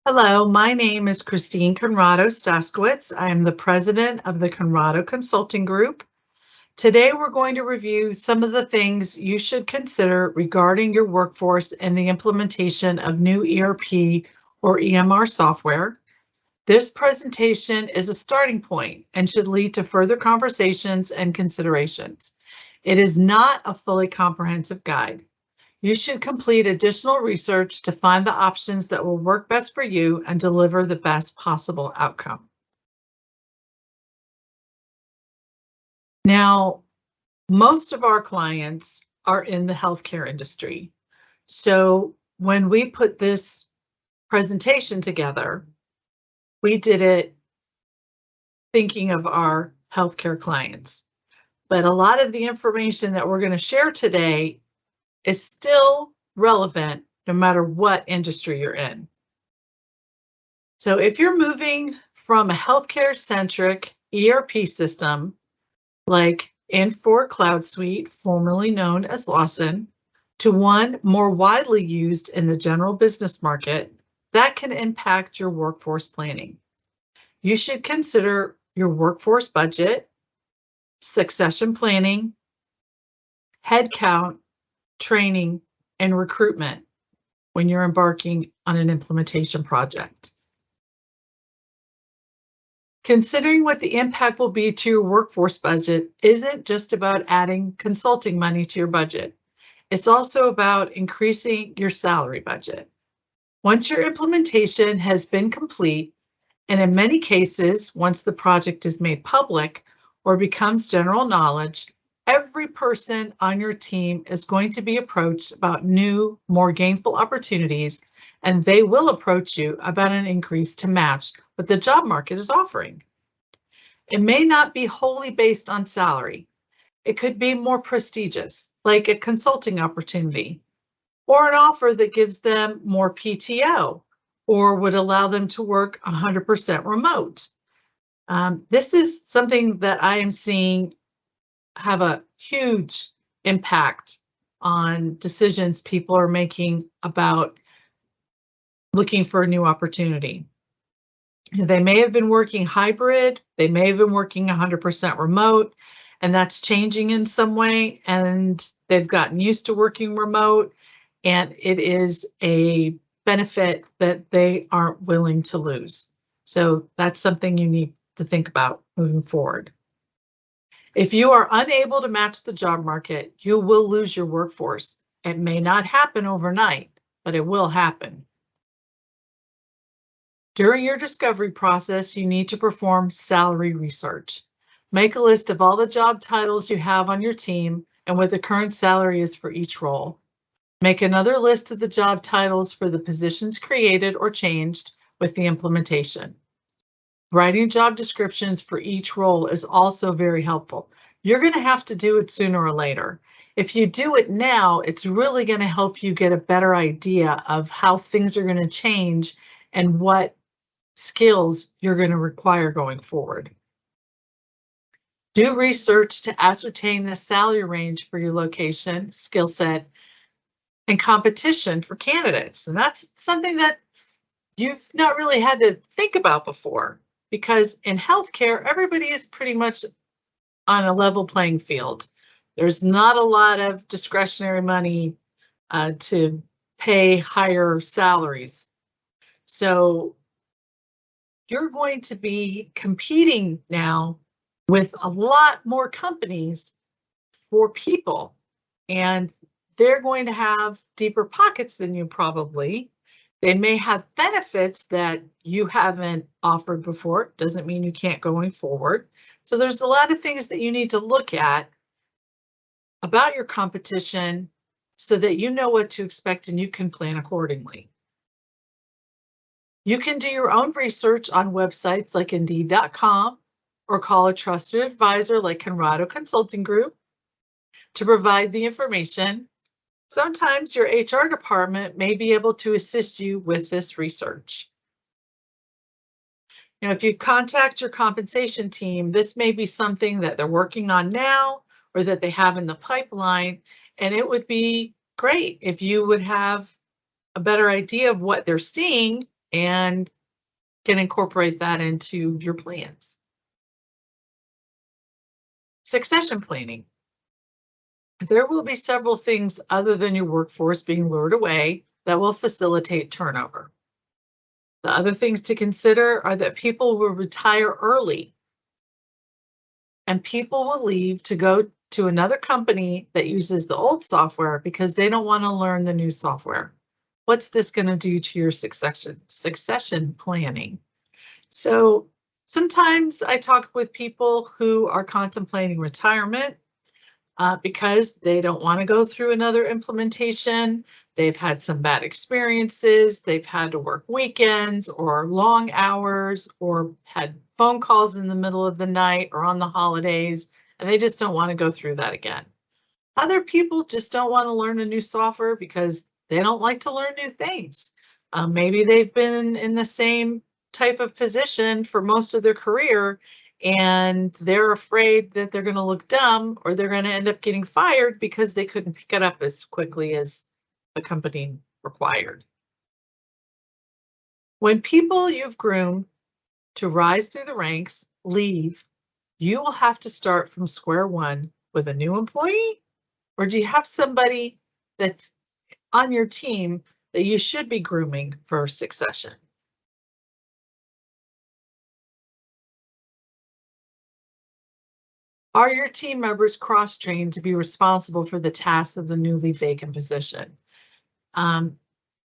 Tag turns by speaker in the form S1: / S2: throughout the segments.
S1: Hello, my name is Christine Conrado Staskowitz. I am the president of the Conrado Consulting Group. Today, we're going to review some of the things you should consider regarding your workforce and the implementation of new ERP or EMR software. This presentation is a starting point and should lead to further conversations and considerations. It is not a fully comprehensive guide. You should complete additional research to find the options that will work best for you and deliver the best possible outcome. Now, most of our clients are in the healthcare industry. So when we put this presentation together, we did it thinking of our healthcare clients. But a lot of the information that we're going to share today is still relevant no matter what industry you're in. So if you're moving from a healthcare-centric ERP system like Infor Cloud Suite, formerly known as Lawson, to one more widely used in the general business market, that can impact your workforce planning. You should consider your workforce budget, succession planning, headcount, training, and recruitment when you're embarking on an implementation project. Considering what the impact will be to your workforce budget isn't just about adding consulting money to your budget. It's also about increasing your salary budget. Once your implementation has been complete, and in many cases, once the project is made public or becomes general knowledge, every person on your team is going to be approached about new, more gainful opportunities, and they will approach you about an increase to match what the job market is offering. It may not be wholly based on salary. It could be more prestigious, like a consulting opportunity, or an offer that gives them more PTO, or would allow them to work 100% remote. This is something that I am seeing have a huge impact on decisions people are making about looking for a new opportunity. They may have been working hybrid, they may have been working 100% remote, and that's changing in some way, and they've gotten used to working remote, and it is a benefit that they aren't willing to lose. So that's something you need to think about moving forward. If you are unable to match the job market, you will lose your workforce. It may not happen overnight, but it will happen. During your discovery process, you need to perform salary research. Make a list of all the job titles you have on your team and what the current salary is for each role. Make another list of the job titles for the positions created or changed with the implementation. Writing job descriptions for each role is also very helpful. You're going to have to do it sooner or later. If you do it now, it's really going to help you get a better idea of how things are going to change and what skills you're going to require going forward. Do research to ascertain the salary range for your location, skill set, and competition for candidates. And that's something that you've not really had to think about before, because in healthcare, everybody is pretty much on a level playing field. There's not a lot of discretionary money to pay higher salaries. So you're going to be competing now with a lot more companies for people, and they're going to have deeper pockets than you probably. They may have benefits that you haven't offered before. Doesn't mean you can't going forward. So there's a lot of things that you need to look at about your competition so that you know what to expect and you can plan accordingly. You can do your own research on websites like Indeed.com or call a trusted advisor like Conrado Consulting Group to provide the information. Sometimes your HR department may be able to assist you with this research. If you contact your compensation team, this may be something that they're working on now or that they have in the pipeline, and it would be great if you would have a better idea of what they're seeing and can incorporate that into your plans. Succession planning. There will be several things other than your workforce being lured away that will facilitate turnover. The other things to consider are that people will retire early and people will leave to go to another company that uses the old software because they don't want to learn the new software. What's this going to do to your succession planning? So sometimes I talk with people who are contemplating retirement because they don't want to go through another implementation. They've had some bad experiences. They've had to work weekends or long hours or had phone calls in the middle of the night or on the holidays, and they just don't want to go through that again. Other people just don't want to learn a new software because they don't like to learn new things. Maybe they've been in the same type of position for most of their career and they're afraid that they're going to look dumb or they're going to end up getting fired because they couldn't pick it up as quickly as the company required. When people you've groomed to rise through the ranks leave, you will have to start from square one with a new employee? Or do you have somebody that's on your team that you should be grooming for succession? Are your team members cross-trained to be responsible for the tasks of the newly vacant position? A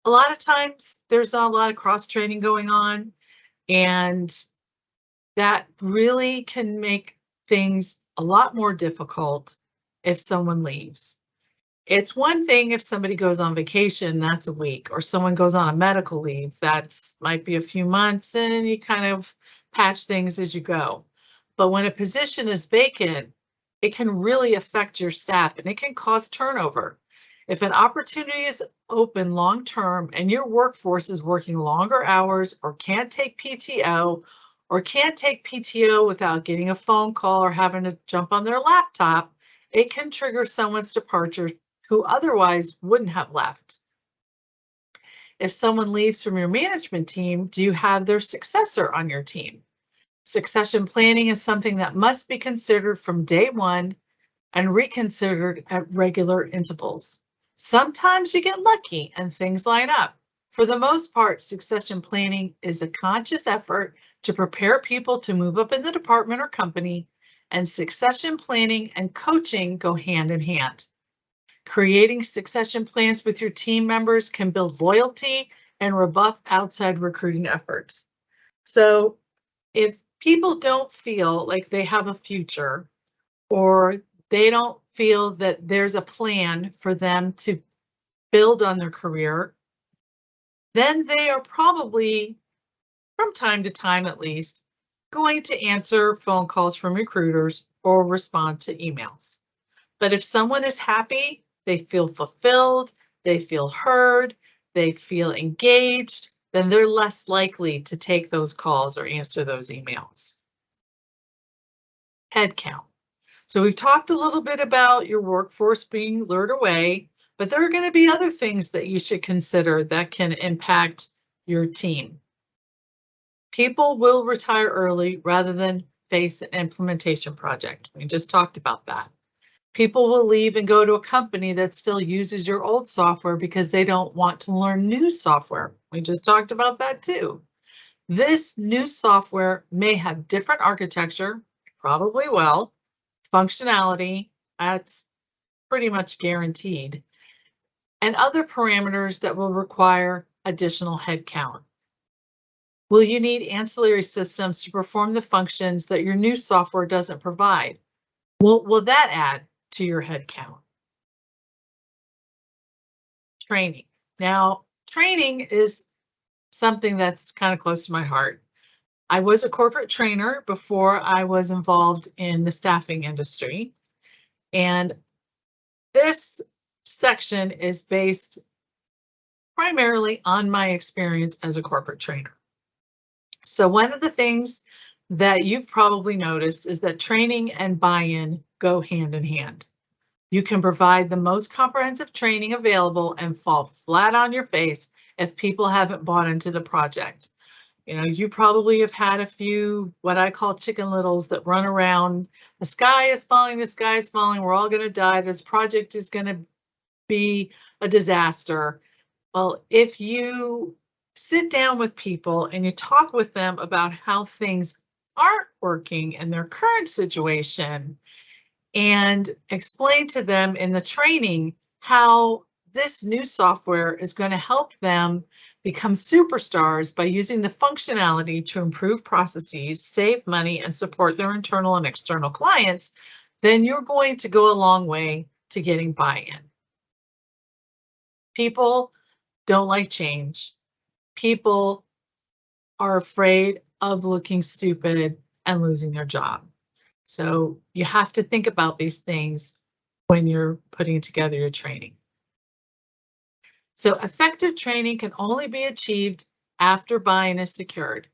S1: lot of times there's not a lot of cross-training going on, and that really can make things a lot more difficult if someone leaves. It's one thing if somebody goes on vacation, that's a week, or someone goes on a medical leave, that's might be a few months, and you kind of patch things as you go. But when a position is vacant, it can really affect your staff and it can cause turnover. If an opportunity is open long-term and your workforce is working longer hours or can't take PTO without getting a phone call or having to jump on their laptop, it can trigger someone's departure who otherwise wouldn't have left. If someone leaves from your management team, do you have their successor on your team? Succession planning is something that must be considered from day one and reconsidered at regular intervals. Sometimes you get lucky and things line up. For the most part, succession planning is a conscious effort to prepare people to move up in the department or company, and succession planning and coaching go hand in hand. Creating succession plans with your team members can build loyalty and rebuff outside recruiting efforts. So if people don't feel like they have a future or they don't feel that there's a plan for them to build on their career, then they are probably, from time to time at least, going to answer phone calls from recruiters or respond to emails. But if someone is happy, they feel fulfilled, they feel heard, they feel engaged, then they're less likely to take those calls or answer those emails. Headcount. So we've talked a little bit about your workforce being lured away, but there are going to be other things that you should consider that can impact your team. People will retire early rather than face an implementation project. We just talked about that. People will leave and go to a company that still uses your old software because they don't want to learn new software. We just talked about that too. This new software may have different architecture, probably will, functionality, that's pretty much guaranteed, and other parameters that will require additional headcount. Will you need ancillary systems to perform the functions that your new software doesn't provide? Will that add to your headcount? Training. Now, training is something that's kind of close to my heart. I was a corporate trainer before I was involved in the staffing industry, and this section is based primarily on my experience as a corporate trainer. So one of the things that you've probably noticed is that training and buy-in go hand in hand. You can provide the most comprehensive training available and fall flat on your face if people haven't bought into the project. You know, you probably have had a few, what I call chicken littles, that run around. The sky is falling, the sky is falling, we're all going to die. This project is going to be a disaster. Well, if you sit down with people and you talk with them about how things aren't working in their current situation and explain to them in the training how this new software is going to help them become superstars by using the functionality to improve processes, save money, and support their internal and external clients, then you're going to go a long way to getting buy-in. People don't like change. People are afraid of looking stupid and losing their job. So you have to think about these things when you're putting together your training. So effective training can only be achieved after buy-in is secured.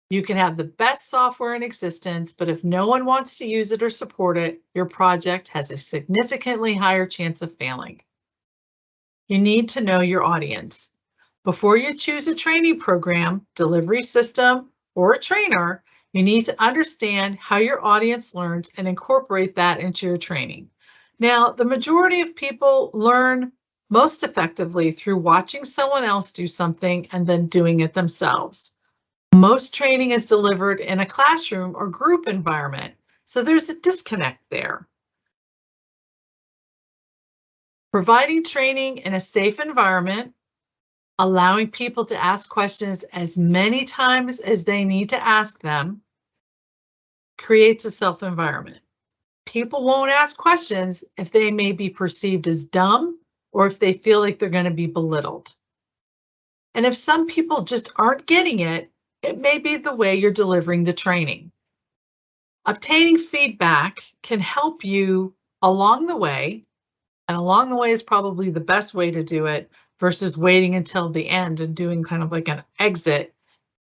S1: You can have the best software in existence, but if no one wants to use it or support it, your project has a significantly higher chance of failing. You need to know your audience. Before you choose a training program, delivery system, or a trainer, you need to understand how your audience learns and incorporate that into your training. Now, the majority of people learn most effectively through watching someone else do something and then doing it themselves. Most training is delivered in a classroom or group environment, so there's a disconnect there. Providing training in a safe environment, allowing people to ask questions as many times as they need to ask them, creates a safe environment. People won't ask questions if they may be perceived as dumb or if they feel like they're going to be belittled. And if some people just aren't getting it, it may be the way you're delivering the training. Obtaining feedback can help you along the way, and along the way is probably the best way to do it versus waiting until the end and doing kind of like an exit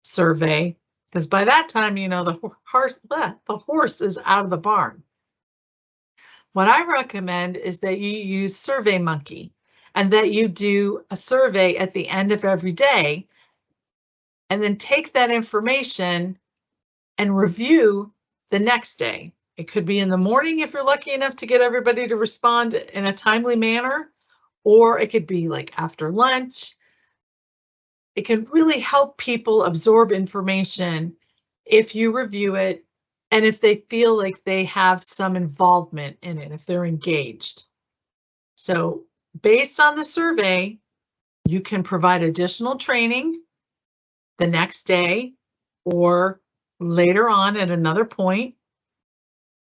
S1: survey, because by that time, you know, the horse is out of the barn. What I recommend is that you use SurveyMonkey and that you do a survey at the end of every day and then take that information and review the next day. It could be in the morning if you're lucky enough to get everybody to respond in a timely manner, or it could be like after lunch. It can really help people absorb information if you review it and if they feel like they have some involvement in it, if they're engaged. So based on the survey, you can provide additional training the next day or later on at another point.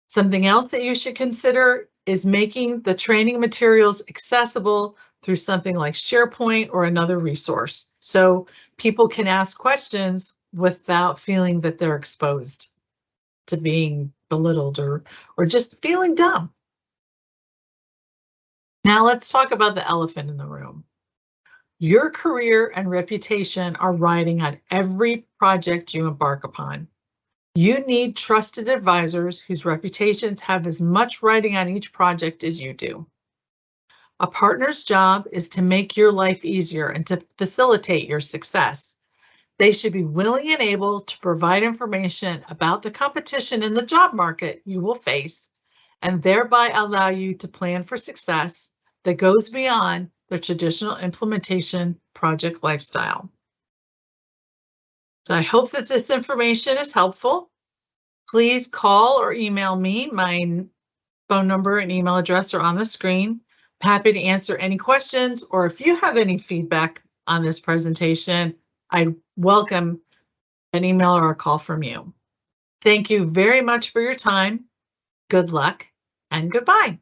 S1: Something else that you should consider is making the training materials accessible through something like SharePoint or another resource, so people can ask questions without feeling that they're exposed to being belittled or just feeling dumb. Now let's talk about the elephant in the room. Your career and reputation are riding on every project you embark upon. You need trusted advisors whose reputations have as much riding on each project as you do. A partner's job is to make your life easier and to facilitate your success. They should be willing and able to provide information about the competition in the job market you will face, and thereby allow you to plan for success that goes beyond the traditional implementation project lifestyle. So I hope that this information is helpful. Please call or email me. My phone number and email address are on the screen. I'm happy to answer any questions, or if you have any feedback on this presentation, I welcome an email or a call from you. Thank you very much for your time. Good luck and goodbye.